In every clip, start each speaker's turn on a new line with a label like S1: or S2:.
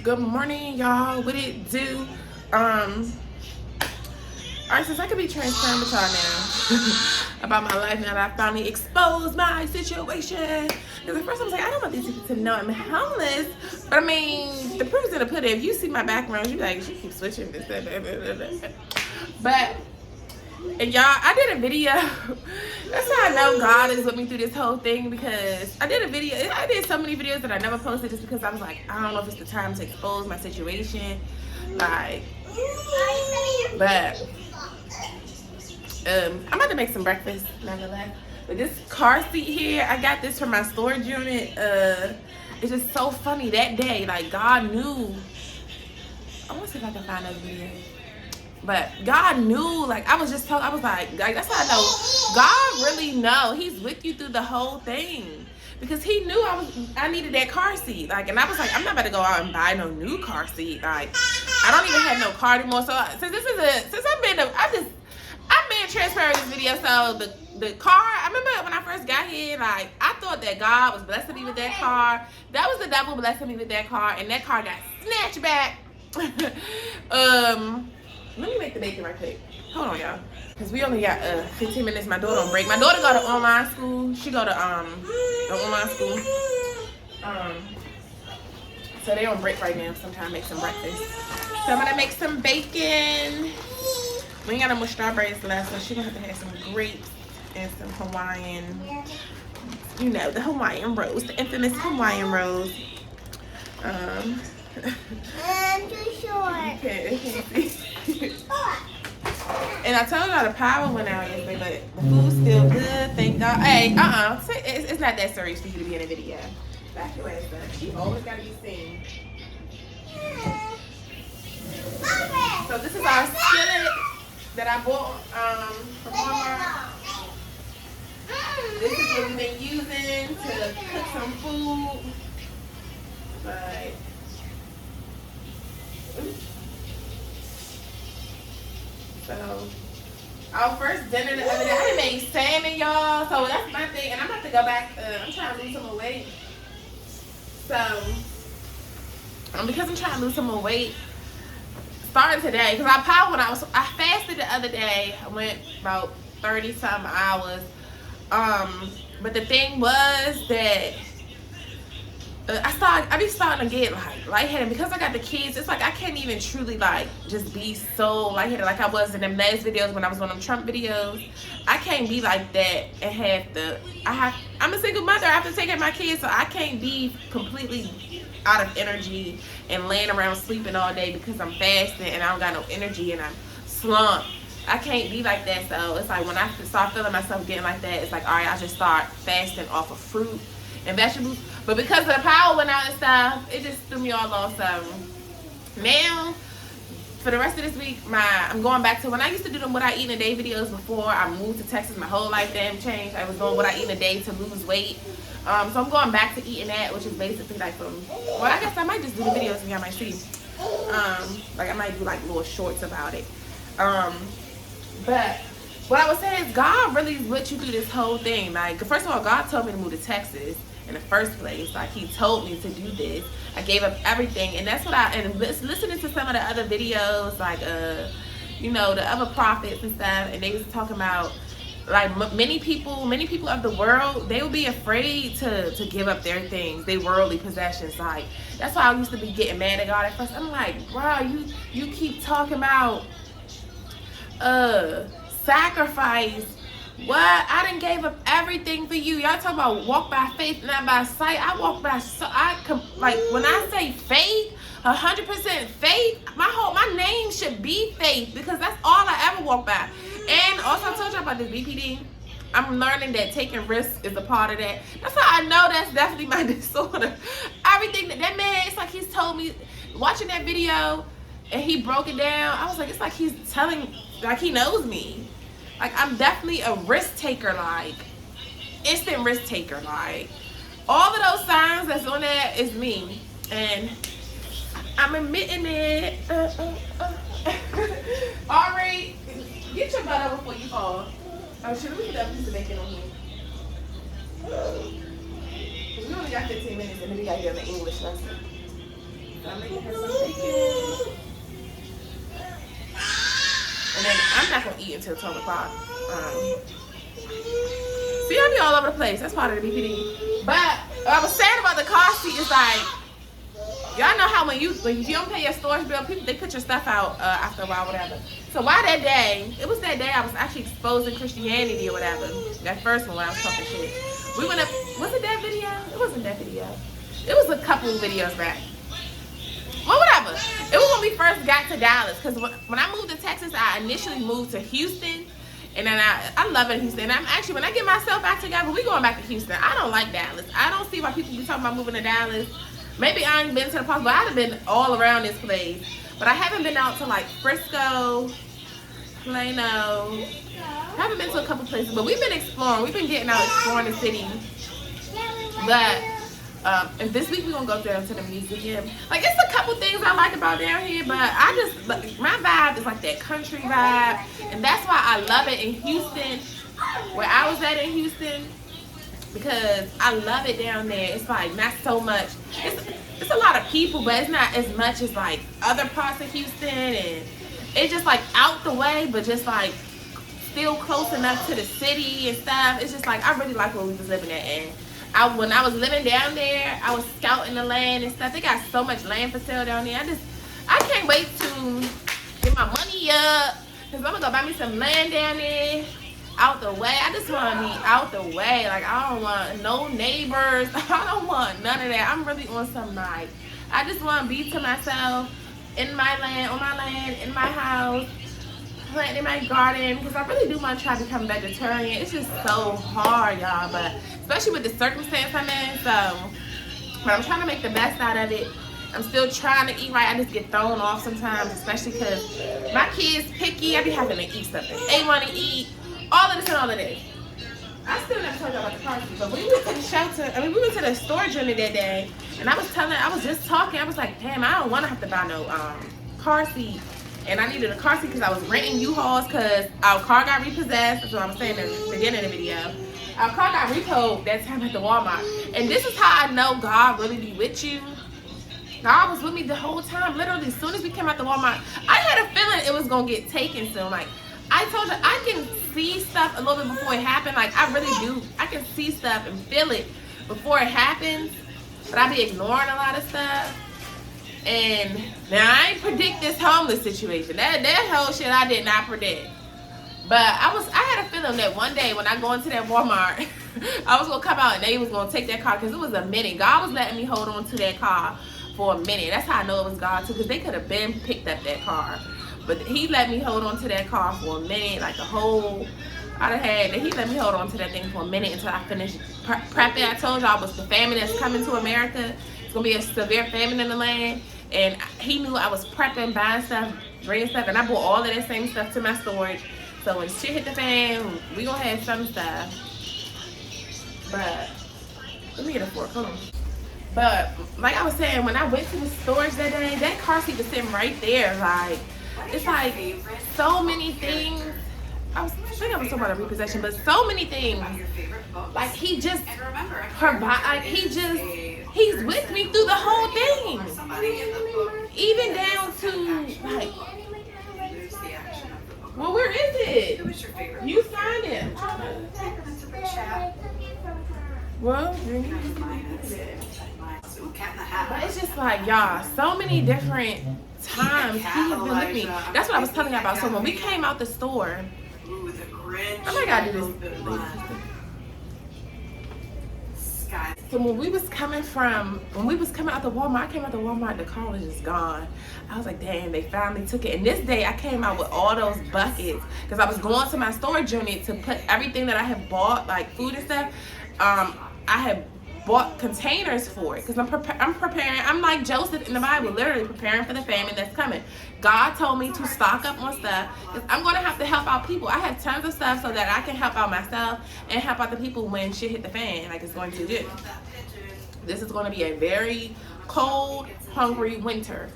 S1: Good morning, y'all. What it do? Alright, since I could be transparent with y'all now about my life now that I finally exposed my situation. Because at first I was like, I don't want these people to know I'm homeless. But I mean, the proof's in the pudding. If you see my background, you be like, she keeps switching this, that. But, and y'all, I did a video. That's how I know God is with me through this whole thing, because I did a video. I did so many videos that I never posted just because I was like, I don't know if it's the time to expose my situation. Like, but I'm about to make some breakfast, not gonna lie. But this car seat here, I got this from my storage unit. It's just so funny that day. Like, God knew. I want to see if I can find those videos. But God knew, like, I was like, that's how I know God really know. He's with you through the whole thing. Because he knew I needed that car seat. Like, and I was like, I'm not about to go out and buy no new car seat. Like, I don't even have no car anymore. So since I'm being transparent in this video. So the car, I remember when I first got here, like, I thought that God was blessing me with that car. That was the devil blessing me with that car, and that car got snatched back. Let me make the bacon right quick. Hold on, y'all. Because we only got 15 minutes. My daughter on break. My daughter go to online school. She go to the online school. So they on break right now. So I'm trying to make some breakfast. So I'm going to make some bacon. We ain't got no more strawberries left, so she's going to have some grapes and some Hawaiian, you know, the Hawaiian rose, the infamous Hawaiian rose. I'm too short. Okay. And I told y'all the power went out yesterday, but the food's still good, thank God. Hey, it's not that serious for you to be in a video. Back your ass up. She always gotta be seen. So this is our skillet that I bought from Walmart. This is what we've been using to cook some food. Like, so our first dinner the other day, I made salmon, y'all. So that's my thing, and I'm about to go back. I'm trying to lose some more weight. So because I'm trying to lose some more weight, starting today, because I fasted the other day. I went about 30-something hours. But the thing was that I be starting to get like lightheaded because I got the kids. It's like I can't even truly like just be so lightheaded like I was in them last videos when I was on them Trump videos. I can't be like that and I'm a single mother. I have to take care of my kids, so I can't be completely out of energy and laying around sleeping all day because I'm fasting and I don't got no energy and I'm slumped. I can't be like that. So it's like when I start feeling myself getting like that, it's like, all right, I just start fasting off of fruit and vegetables. But because of the power went out and stuff, it just threw me all off. So now, for the rest of this week, I'm going back to when I used to do them what I eat in a day videos before I moved to Texas. My whole life damn changed. I was doing what I eat in a day to lose weight. So I'm going back to eating that, which is basically like well, I guess I might just do the videos and y'all might see. Like I might do like little shorts about it. But what I was saying is God really with you through this whole thing. Like, first of all, God told me to move to Texas in the first place. Like, he told me to do this. I gave up everything, and that's what and listening to some of the other videos, like you know, the other prophets and stuff, and they was talking about like many people of the world, they would be afraid to give up their things, their worldly possessions. Like, that's why I used to be getting mad at God at first. I'm like, bro, you keep talking about sacrifice. What? I done gave up everything for you. Y'all talking about walk by faith, not by sight. I walk by like when I say faith, 100% faith. My name should be faith because that's all I ever walk by. And also I told y'all about this BPD. I'm learning that taking risks is a part of that. That's how I know that's definitely my disorder. Everything that man, it's like he's told me, watching that video and he broke it down. I was like, it's like he's telling, like he knows me. Like, I'm definitely a risk taker, like, instant risk taker. Like, all of those signs that's on that is me. And I'm admitting it. Alright, get your butt over before you fall. Oh, shit, let me put that piece of bacon on here. We only got 15 minutes and then we got to get an English lesson. So I'm making her some bacon. And then I'm not gonna eat until 12 o'clock. See, I be all over the place. That's part of the BPD. But what I was saying about the car seat is like, y'all know how when you don't pay your storage bill, people they put your stuff out after a while, whatever. So why that day? It was that day I was actually exposing Christianity or whatever. That first one when I was talking shit. We went up. Was it that video? It wasn't that video. It was a couple videos back. Well, whatever. It was when we first got to Dallas. Because when I moved to Texas, I initially moved to Houston. And then I love it in Houston. I'm actually, when I get myself back together, we going back to Houston. I don't like Dallas. I don't see why people be talking about moving to Dallas. Maybe I ain't been to the park, but I'd have been all around this place. But I haven't been out to like Frisco, Plano. I haven't been to a couple places, but we've been exploring. We've been getting out exploring the city. But and this week we're gonna go down to the museum. Like, it's a couple things I like about down here, but I just, my vibe is like that country vibe, and that's why I love it in Houston, where I was at in Houston, because I love it down there. It's like not so much. It's a lot of people, but it's not as much as like other parts of Houston, and it's just like out the way, but just like still close enough to the city and stuff. It's just like I really like where we was living at, and when I was living down there, I was scouting the land and stuff. They got so much land for sale down there. I can't wait to get my money up, because I'm going to go buy me some land down there, out the way. I just want to be out the way. Like, I don't want no neighbors. I don't want none of that. I'm really on some night. I just want to be to myself, in my land, on my land, in my house, planting my garden, because I really do want to try to become vegetarian. It's just so hard, y'all, but especially with the circumstance I'm in. So, but I'm trying to make the best out of it. I'm still trying to eat right. I just get thrown off sometimes, especially because my kids picky. I be having to eat something they want to eat, all of this and all of this. I still never told y'all about the car seat, but we went to the shelter. We went to the storage unit that day, and I was just talking. I was like, damn, I don't want to have to buy no car seat. And I needed a car seat because I was renting U-Hauls because our car got repossessed. That's what I was saying at the beginning of the video. Our car got repoed that time at the Walmart. And this is how I know God really be with you. God was with me the whole time. Literally, as soon as we came out the Walmart, I had a feeling it was going to get taken soon. Like, I told you, I can see stuff a little bit before it happened. Like, I really do. I can see stuff and feel it before it happens. But I be ignoring a lot of stuff. And now I ain't predict this homeless situation. That whole shit I did not predict. But I had a feeling that one day when I go into that Walmart, I was gonna come out and they was gonna take that car, because it was a minute. God was letting me hold on to that car for a minute. That's how I know it was God too, because they could have been picked up that car. But he let me hold on to that car for a minute, like the whole he let me hold on to that thing for a minute until I finished prepping. I told y'all it was the famine that's coming to America. It's gonna be a severe famine in the land. And he knew I was prepping, buying stuff, bringing stuff, and I brought all of that same stuff to my storage. So when shit hit the fan, we gonna have some stuff. But let me get a fork, hold on. But like I was saying, when I went to the storage that day, that car seat was sitting right there. Like, it's like so many things. I think I was talking about a repossession, but so many things. Like, he just provide. Like, he's with me through the whole thing. Even down to like, well, where is it?
S2: Who was your favorite?
S1: You signed it. Well, but it's just like, y'all, so many different times he has been with me. That's what I was telling y'all about. So when we came out the store, I might gotta do this. So when we was coming out the Walmart, I came out the Walmart, the car was just gone. I was like, damn, they finally took it. And this day I came out with all those buckets, because I was going to my storage unit to put everything that I had bought, like food and stuff. I had bought containers for it, because I'm preparing. I'm like Joseph in the Bible, literally preparing for the famine that's coming. God told me to stock up on stuff, because I'm going to have to help out people. I have tons of stuff so that I can help out myself and help out the people when shit hit the fan, like it's going to do. This is going to be a very cold, hungry winter.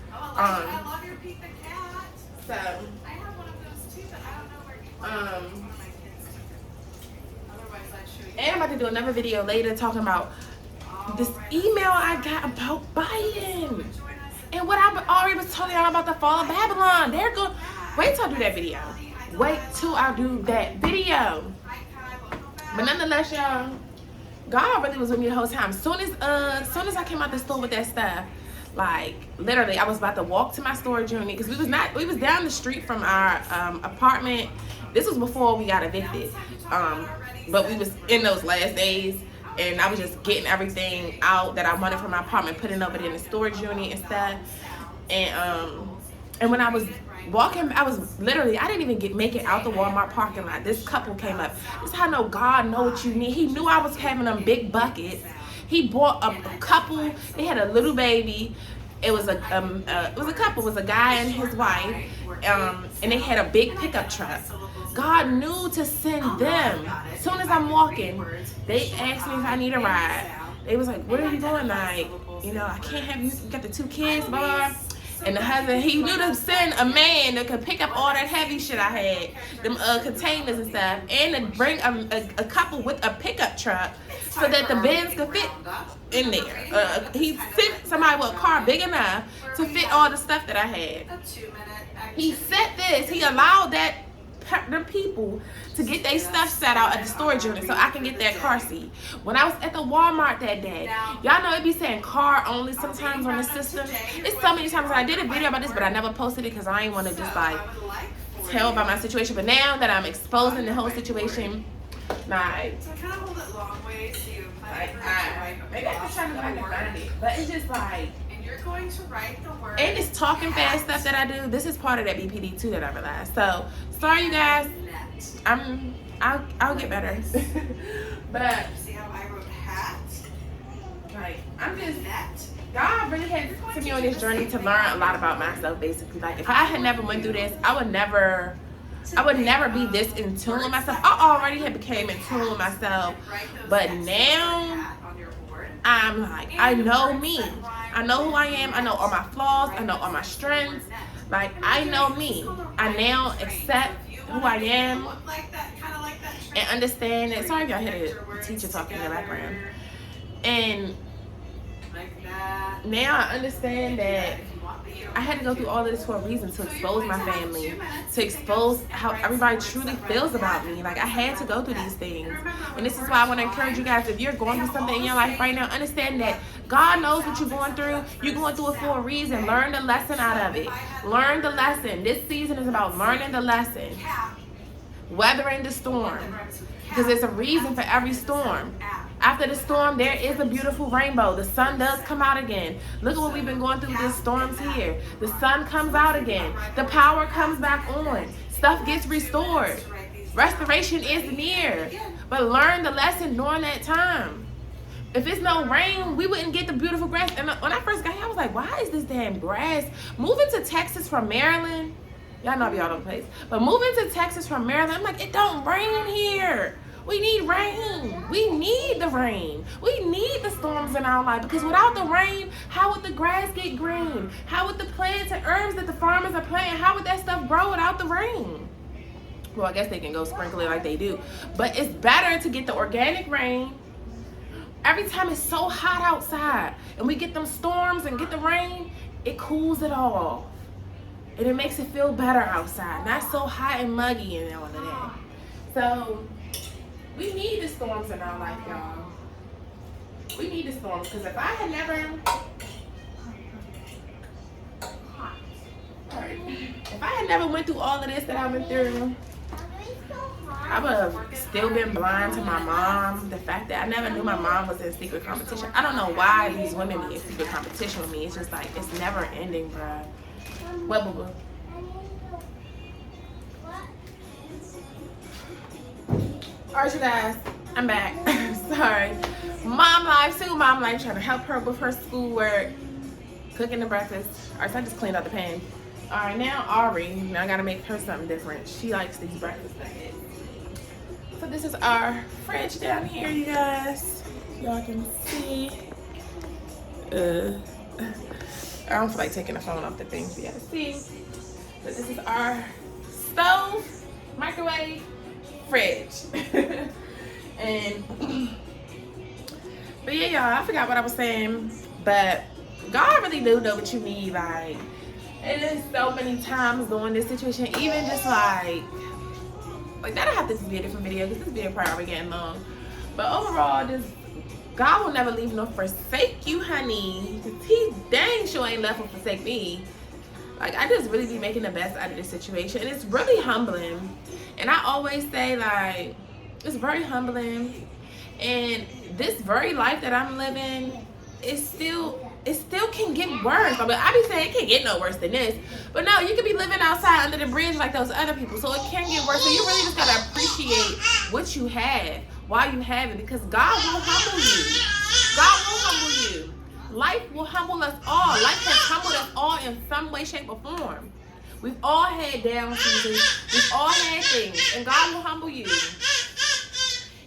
S1: And I'm about to do another video later talking about this email I got about Biden and what I already was telling y'all about the fall of Babylon. They're going. Wait till I do that video. Wait till I do that video. But nonetheless, y'all, God really was with me the whole time. Soon as I came out the store with that stuff, like literally, I was about to walk to my storage unit because we was down the street from our apartment. This was before we got evicted, but we was in those last days, and I was just getting everything out that I wanted from my apartment, putting over there in the storage unit and stuff. And when I was walking, I was literally, I didn't even make it out the Walmart parking lot. This couple came up. This is how I know God know what you need. He knew I was having them big buckets. He bought a couple. They had a little baby. It was a couple. It was a guy and his wife, and they had a big pickup truck. God knew to send them. As soon as I'm walking, they asked me if I need a ride. They was like, "Where are you going?" Like, I can't have you got the 2 kids, blah, blah, blah. And the husband, he knew to send a man that could pick up all that heavy shit I had, them containers and stuff, and to bring a couple with a pickup truck so that the bins could fit in there. He sent somebody with a car big enough to fit all the stuff that I had. He set this, he allowed them people to get their stuff set out at the storage unit so I can get that car seat. When I was at the Walmart that day, y'all know it be saying car only sometimes on the system. It's so many times I did a video about this, but I never posted it because I ain't want to just like tell about my situation. But now that I'm exposing the whole situation, like, maybe I can try to go back and find it, but it's just like, going to write the word. And this talking fast stuff that I do, this is part of that BPD too that I realized. So sorry you guys, I'll get better. But see how I wrote hat? Like, I'm just, God really had to me on this journey to learn a lot about myself, basically. Like, if I had never went through this, I would never be this in tune with myself. I already had became in tune with myself, but now I'm like, I know me. I know who I am. I know all my flaws. I know all my strengths. Like, I know me. I now accept who I am and understand that. Sorry if y'all hear the teacher talking in the background. And now I understand that I had to go through all of this for a reason, to expose my family, to expose how everybody truly feels about me. Like, I had to go through these things. And this is why I want to encourage you guys, if you're going through something in your life right now, understand that God knows what you're going through. You're going through it for a reason. Learn the lesson out of it. Learn the lesson. This season is about learning the lesson. Weathering the storm. Because there's a reason for every storm. After the storm, there is a beautiful rainbow. The sun does come out again. Look at what we've been going through with these storms here. The sun comes out again. The power comes back on. Stuff gets restored. Restoration is near. But learn the lesson during that time. If it's no rain, we wouldn't get the beautiful grass. And when I first got here, I was like, why is this damn grass? Moving to Texas from Maryland, y'all know I be all over the place. But moving to Texas from Maryland, I'm like, it don't rain here. We need rain. We need the rain. We need the storms in our life, because without the rain, how would the grass get green? How would the plants and herbs that the farmers are planting, how would that stuff grow without the rain? Well, I guess they can go sprinkle it like they do. But it's better to get the organic rain. Every time it's so hot outside and we get them storms and get the rain, it cools it all. And it makes it feel better outside. Not so hot and muggy and all of that. So we need the storms in our life, y'all. We need the storms, because if I had never went through all of this that I went through, I would have still been blind to my mom. The fact that I never knew my mom was in secret competition. I don't know why these women be in secret competition with me. It's just like, it's never ending, bruh. What, boo boo? Alright, you guys, I'm back. Sorry. Mom life, single mom life, trying to help her with her schoolwork, cooking the breakfast. Alright, so I just cleaned out the pan. Alright, now Ari, now I gotta make her something different. She likes these breakfast packets. So this is our fridge down here, you guys. Y'all can see. I don't feel like taking the phone off the thing so you gotta see. But this is our stove, microwave, fridge. And but yeah, y'all, I forgot what I was saying, but God really do know what you need. Like, and there's so many times during this situation, even just like that'll have to just be a different video because this video probably getting long. But overall, just God will never leave nor forsake you, honey. He dang sure ain't left or forsake me. Like, I just really be making the best out of this situation. And it's really humbling. And I always say, like, it's very humbling. And this very life that I'm living, it still can get worse. I mean, I be saying it can't get no worse than this. But no, you could be living outside under the bridge like those other people. So it can get worse. So you really just gotta appreciate what you have while you have it, because God will humble you. God will humble you. Life will humble us all. Life has humbled us all in some way, shape, or form. We've all had down seasons. We've all had things, and God will humble you.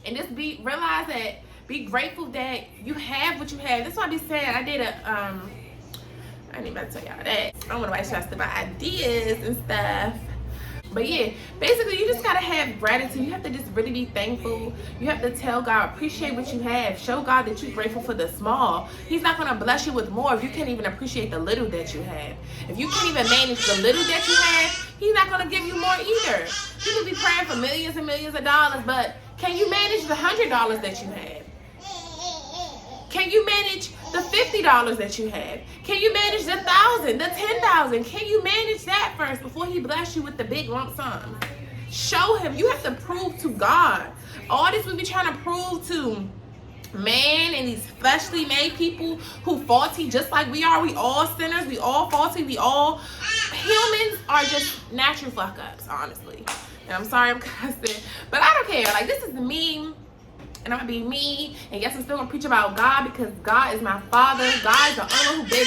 S1: And just realize that. Be grateful that you have what you have. That's why I be saying I did a I ain't even about to tell y'all that. I don't want to waste my ideas and stuff. But yeah, basically you just gotta have gratitude. You have to just really be thankful. You have to tell God, appreciate what you have. Show God that you're grateful for the small. He's not gonna bless you with more if you can't even appreciate the little that you have. If you can't even manage the little that you have, He's not gonna give you more either. You can be praying for millions and millions of dollars, but can you manage the $100 that you have? Can you manage the $50 that you have? Can you manage the $1,000, the $10,000? Can you manage that first before He bless you with the big lump sum? Show Him. You have to prove to God. All this we be trying to prove to man and these fleshly made people who faulty just like we are. We all sinners. We all faulty. We all humans are just natural fuck ups, honestly. And I'm sorry I'm cussing, but I don't care. Like, this is me. And I'm gonna be me, and yes, I'm still gonna preach about God because God is my Father. God is the owner who been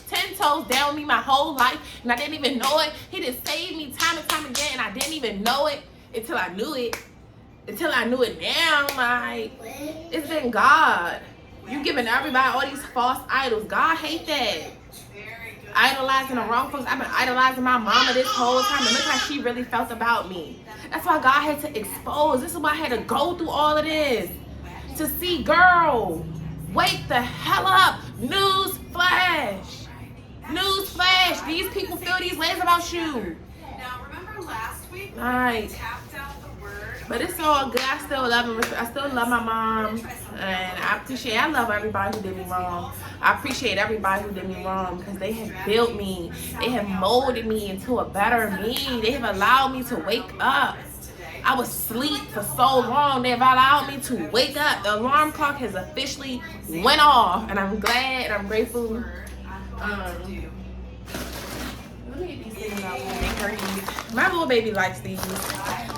S1: 10 toes down me my whole life, and I didn't even know it. He just saved me time and time again, and I didn't even know it until I knew it. Until I knew it now, like, it's been God. You giving everybody all these false idols. God hate that. Idolizing the wrong folks. I've been idolizing my mama this whole time, and look how she really felt about me. That's why God had to expose. This is why I had to go through all of this. To see, girl, wake the hell up. News flash. News flash. These people feel these ways about you.
S2: Now, remember last week
S1: when
S2: we tapped out the word?
S1: But it's all good. I still love him. I still love my mom. And I love everybody who did me wrong. I appreciate everybody who did me wrong because they have built me. They have molded me into a better me. They have allowed me to wake up. I was asleep for so long. They have allowed me to wake up. The alarm clock has officially went off. And I'm glad and I'm grateful. Let me get these things out. My little baby likes these.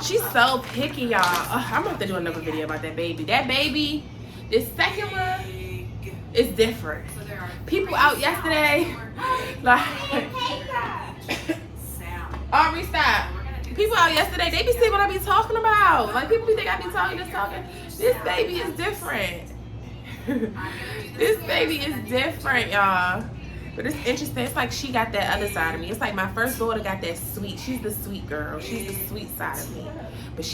S1: She's so picky, y'all. I'm about to do another video about that baby. That baby, this second one, is different. People out yesterday, like, Aubrey, stop. People out yesterday, they be seeing what I be talking about. Like, people be think I be talking. This baby is different. This baby is different, y'all. But it's interesting. It's like she got that other side of me. It's like my first daughter got that sweet. She's the sweet girl. She's the sweet side of me. But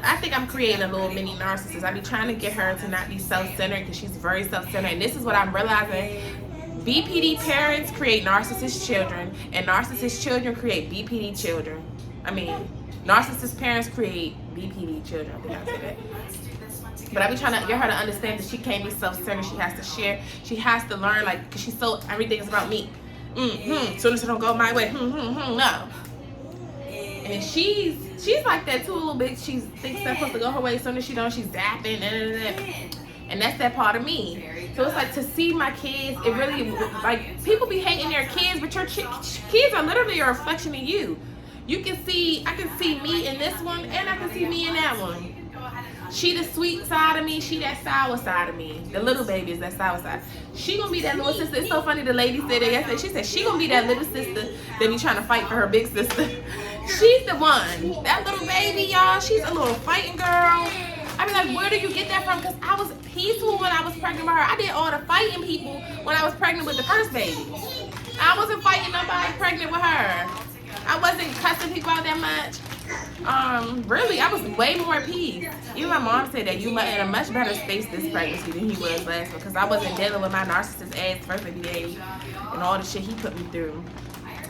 S1: I think I'm creating a little mini narcissist. I be trying to get her to not be self-centered because she's very self-centered. And this is what I'm realizing. BPD parents create narcissist children, and narcissist children create BPD children. I mean, narcissist parents create BPD children. I think I said that. But I be trying to get her to understand that she can't be self-centered. She has to share. She has to learn, like, because she's so, everything is about me. Soon as it don't go my way, no. And she's like that too a little bit. She thinks that's supposed to go her way. As soon as she don't, she's zapping. And that's that part of me. So it's like to see my kids, it really, like, people be hating their kids, but your kids are literally a reflection of you. I can see me in this one, and I can see me in that one. She the sweet side of me, she that sour side of me. The little baby is that sour side. She gonna be that little sister. It's so funny, the lady said that yesterday. She said she gonna be that little sister that be trying to fight for her big sister. She's the one. That little baby, y'all, she's a little fighting girl. I be like, where do you get that from? Because I was peaceful when I was pregnant with her. I did all the fighting people when I was pregnant with the first baby. I wasn't fighting nobody pregnant with her. I wasn't cussing people out that much. Really, I was way more at peace. Even my mom said that you were in a much better space this pregnancy than he was last one, because I wasn't dealing with my narcissist ass first baby daddy and all the shit he put me through.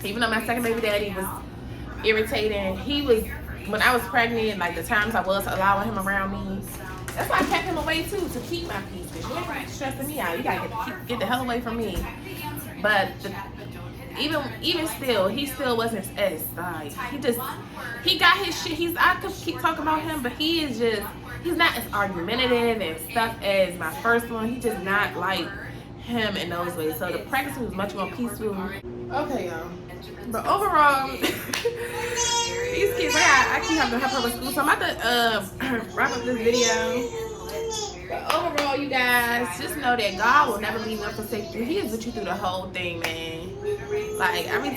S1: Even though my second baby daddy was irritating, he was, when I was pregnant, like the times I was allowing him around me, that's why I kept him away too, to keep my peace. Because you ain't gonna be stressing me out. You gotta get the hell away from me. But even still, he still wasn't as like, he got his shit. I could keep talking about him, but he's not as argumentative and stuff as my first one. He just not like him in those ways. So the pregnancy was much more peaceful. Okay, y'all. But overall, these kids, I keep having to help her with school. So I'm about to wrap up this video. But overall, you guys, just know that God will never leave you or forsake you. He is with you through the whole thing, man. Like every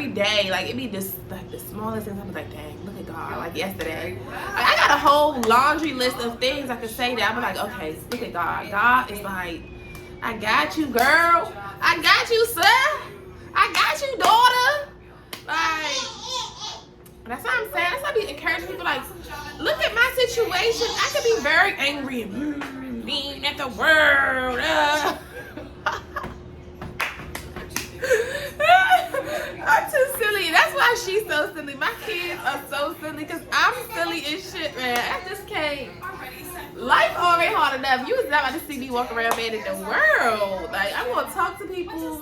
S1: day, like it be just like the smallest things. I'm like, dang, look at God. Like yesterday, like, I got a whole laundry list of things I could say that I'm like, okay, look at God. God is like, I got you, girl. I got you, son. I got you, daughter. Like, that's what I'm saying. That's why I be encouraging people. Like, look at my situation. I could be very angry and mean at the world. I'm too silly. That's why she's so silly. My kids are so silly because I'm silly as shit, man. I just can't. Life already hard enough. You was not about to see me walk around mad at the world. Like, I'm going to talk to people.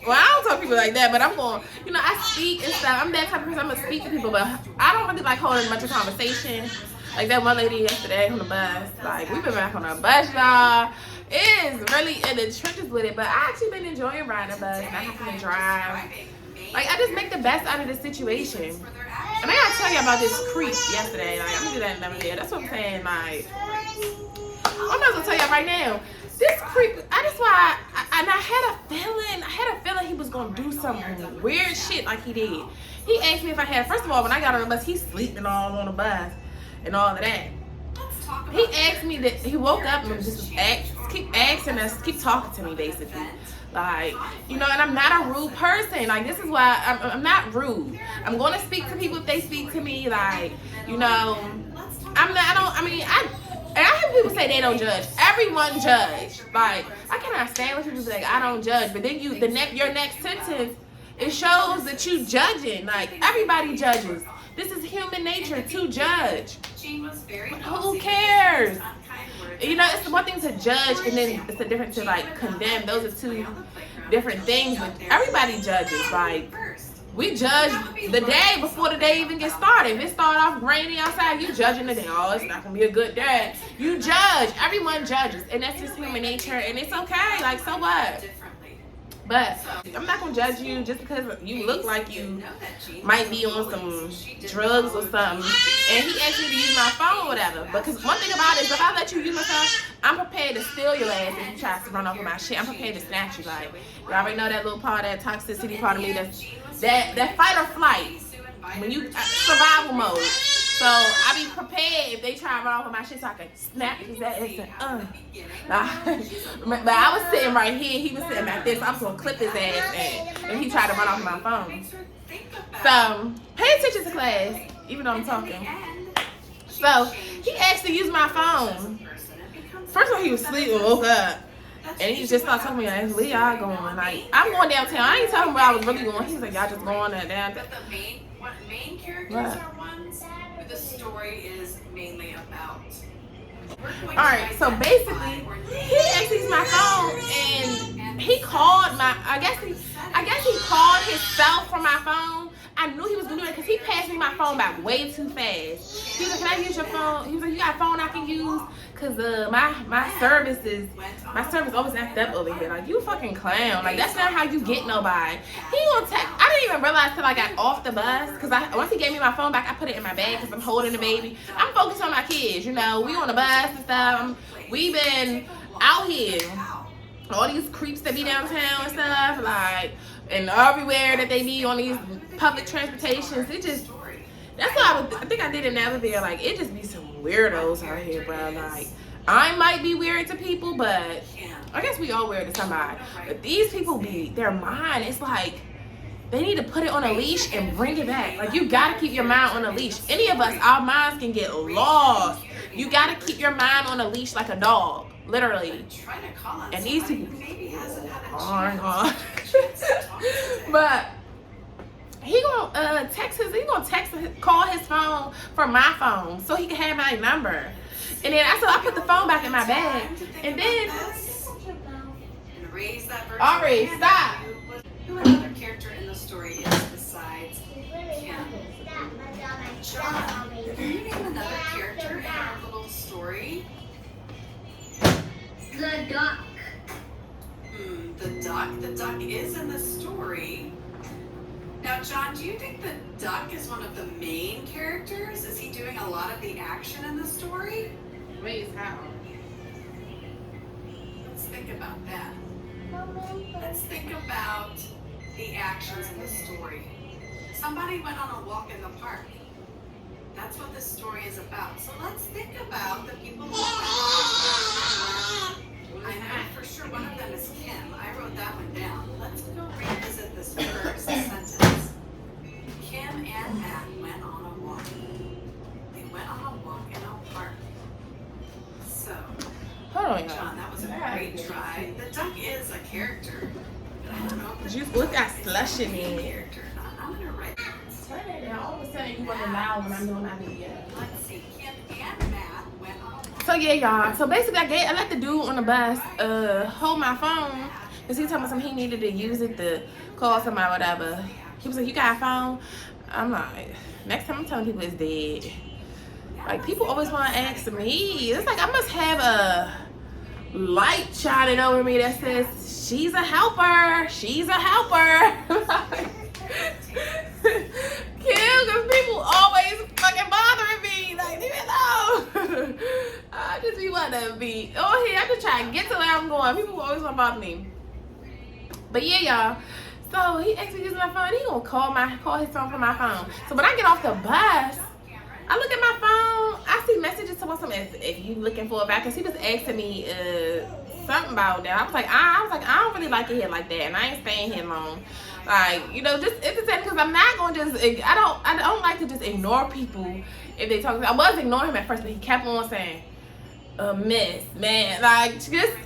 S1: Well, I don't talk to people like that, but I'm going, I speak and stuff. I'm that type of person. I'm going to speak to people, but I don't really like holding much of conversation. Like that one lady yesterday on the bus. Like, we've been back on the bus, y'all. It is really in the trenches with it, but I actually been enjoying riding the bus, not having to drive. Like, I just make the best out of the situation. And I gotta tell you about this creep yesterday. Like, I'm gonna do that in another video. That's what I'm saying. Like, I'm not gonna tell y'all right now. This creep, I had a feeling he was gonna do some weird shit like he did. He asked me if I had, first of all, when I got on the bus, he's sleeping all on the bus and all of that. He asked me that, he woke up and just keep asking us, keep talking to me basically. Like, and I'm not a rude person. Like, this is why I'm not rude. I'm going to speak to people if they speak to me. Like, I hear people say they don't judge. Everyone judge. Like, I cannot stand when people say, like, I don't judge. But then your next sentence, it shows that you judging. Like, everybody judges. This is human nature to judge. But who cares? It's one thing to judge, and then it's a different to like condemn. Those are two different things. But everybody judges. Like, we judge the day before the day even gets started. If it started off rainy outside, you judging the day. Oh, it's not gonna be a good day. You judge. Everyone judges, and that's just human nature, and it's okay. Like, so what? But I'm not gonna judge you just because you look like you might be on some drugs or something. And he asked me to use my phone or whatever. Because one thing about it is, if I let you use my phone, I'm prepared to steal your ass if you try to run off with my shit. I'm prepared to snatch you. Like, you already know that little part, that toxicity part of me, that fight or flight. When you survival mode. So I be prepared if they try to run off with my shit, so I can snap his ass. But I was sitting right here, he was sitting back there, so I'm just gonna clip his ass and he tried to run off with my phone. So pay attention to class, even though I'm talking. So he asked to use my phone. First of all, he was asleep and woke up. And he just started talking to me like, where y'all going? Like, I'm going downtown. I ain't talking where I was really going. He was like, y'all just going down.
S2: But the main characters are ones who the story is mainly about.
S1: Alright, so basically, he asked to use my phone and he called I guess he called himself from my phone. I knew he was gonna do it because he passed me my phone back way too fast. He was like, can I use your phone? He was like, you got a phone I can use? Cause my service always act up over here. Like, you fucking clown. Like, that's not how you get nobody. He gonna text. I didn't even realize till I got off the bus. Cause once he gave me my phone back, I put it in my bag cause I'm holding the baby. I'm focused on my kids, We on the bus and stuff. We been out here. All these creeps that be downtown and stuff, like, and everywhere that they be on these public transportations, that's why I think I did another video, like, it just be some weirdos out here, bro. Like, I might be weird to people, but I guess we all weird to somebody. But these people their mind, it's like, they need to put it on a leash and bring it back. Like, you gotta keep your mind on a leash. Any of us, our minds can get lost. You gotta keep your mind on a leash like a dog, literally. And these people are hard. But he gonna call his phone from my phone so he can have my number. And then I put the phone back in my bag. And then Aubrey, stop.
S2: Who another character in the story is besides Kim? John, can you name another character in our little story?
S3: The duck.
S2: The duck. The duck is in the story. Now, John, do you think the duck is one of the main characters? Is he doing a lot of the action in the story?
S1: Wait, how?
S2: Let's think about that. Let's think about the actions in the story. Somebody went on a walk in the park. That's what this story is about. So let's think about the people who went on. I know for sure one of them is Kim. I wrote that one down. Let's go revisit this first sentence. Kim and Matt went on a walk. They went on a walk in a park. So,
S1: Hold on, y'all.
S2: John, that was a great try. The duck is a character. But I don't know if
S1: You look at slush in
S2: main
S1: it.
S2: character or not. I'm gonna write.
S1: Turn it down. All of a sudden, you wasn't loud when I'm doing my video.
S2: Let's see. Kim and Matt went on a walk.
S1: So yeah, y'all. So basically, I let the dude on the bus hold my phone because he told me something he needed to use it to call somebody, whatever. He was like, "You got a phone?" I'm like, next time I'm telling people it's dead. Like, people always want to ask me. It's like I must have a light shining over me that says she's a helper. She's a helper. Kill, because people always fucking bothering me. Like, even though I just be wanting to be here. I just try to get to where I'm going. People always want to bother me. But yeah, y'all. So he asked me to use my phone. He gonna call his phone from my phone. So when I get off the bus, I look at my phone. I see messages to something if you looking for a vacuum. He was asking me something about that. I was like, I don't really like it here like that, and I ain't staying here long. Like, you know, just entertain, because I'm not gonna just. I don't like to just ignore people if they talk. I was ignoring him at first, but he kept on saying, "Miss, man, like just."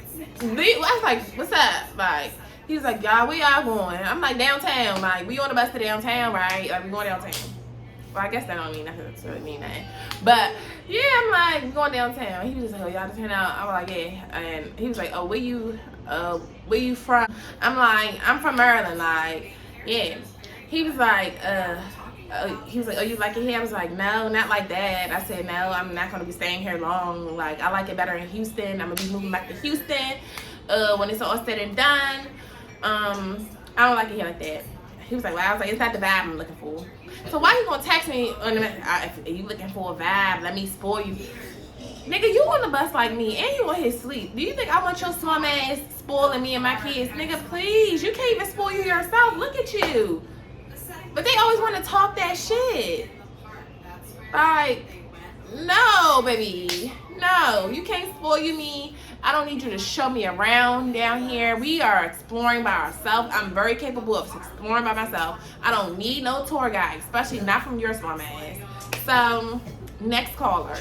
S1: I was like, "What's up?" Like, he was like, "Y'all, where y'all going?" I'm like, "Downtown." Like, we on the bus to downtown, right? Like, we going downtown. Well, I guess that don't mean nothing. That's really mean nothing. But yeah, I'm like, we going downtown. He was just like, "Oh, y'all just hang out." I was like, "Yeah." And he was like, "Oh, where you from?" I'm like, "I'm from Maryland." Like, yeah. He was like, "Oh, you like it here?" I was like, "No, not like that." I said, "No, I'm not gonna be staying here long. Like, I like it better in Houston. I'm gonna be moving back to Houston when it's all said and done. I don't like it here like that." He was like, "Well," I was like, "It's not the vibe I'm looking for." So why you gonna text me on the if you looking for a vibe, let me spoil you. Nigga, you on the bus like me and you on his sleep. Do you think I want your slum ass spoiling me and my kids? Nigga, please. You can't even spoil you yourself. Look at you. But they always want to talk that shit. Like, no, baby. No, you can't spoil me. I don't need you to show me around down here. We are exploring by ourselves. I'm very capable of exploring by myself. I don't need no tour guide, especially not from your slum ass. So, next caller.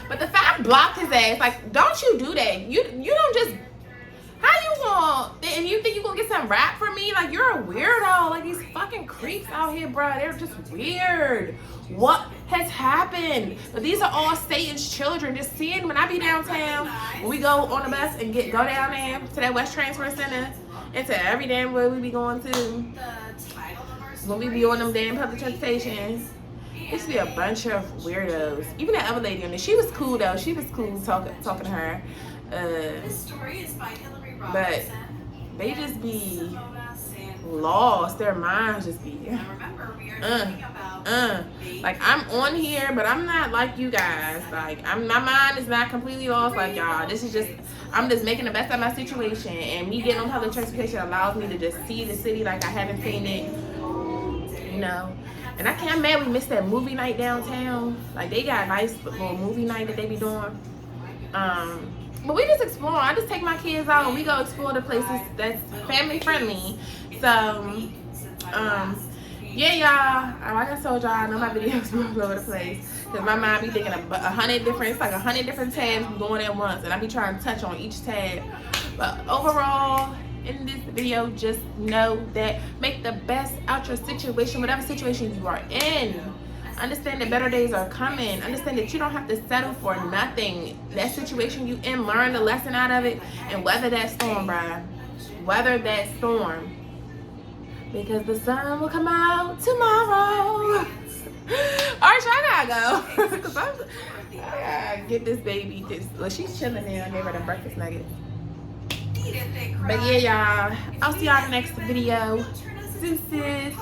S1: But the fact blocked his ass. Like, don't you do that. You don't just. How you want? And you think you gonna get some rap from me? Like, you're a weirdo. Like, these fucking creeps out here, bro. They're just weird. What has happened? But these are all Satan's children. Just seeing when I be downtown, when we go on the bus and go down there to that West Transfer Center, and to every damn where we be going to. When we be on them damn public transportation. It used to be a bunch of weirdos. Even that other lady on there, she was cool though. She was cool talking to her. But they just be lost. Their minds just be. Like, I'm on here, but I'm not like you guys. Like, my mind is not completely lost like y'all. This is just, I'm just making the best of my situation. And me getting on public transportation allows me to just see the city like I haven't seen it. You know. And I can't mad we missed that movie night downtown. Like, they got a nice little movie night that they be doing. But we just explore. I just take my kids out and we go explore the places that's family friendly. So Yeah, y'all. Like I told y'all, I know my videos be all over the place. Because my mind be thinking of 100 different, it's like 100 different tabs going at once. And I be trying to touch on each tab. But overall, in this video, just know that make the best out your situation, whatever situation you are in. Understand that better days are coming. Understand that you don't have to settle for nothing. That situation you in, learn the lesson out of it and weather that storm, bruh. Weather that storm. Because the sun will come out tomorrow. Alright, I gotta go. Cause I gotta get this baby. Well, she's chilling now. I gave her the breakfast nuggets. But yeah, y'all. I'll see y'all in the next video. Deuces.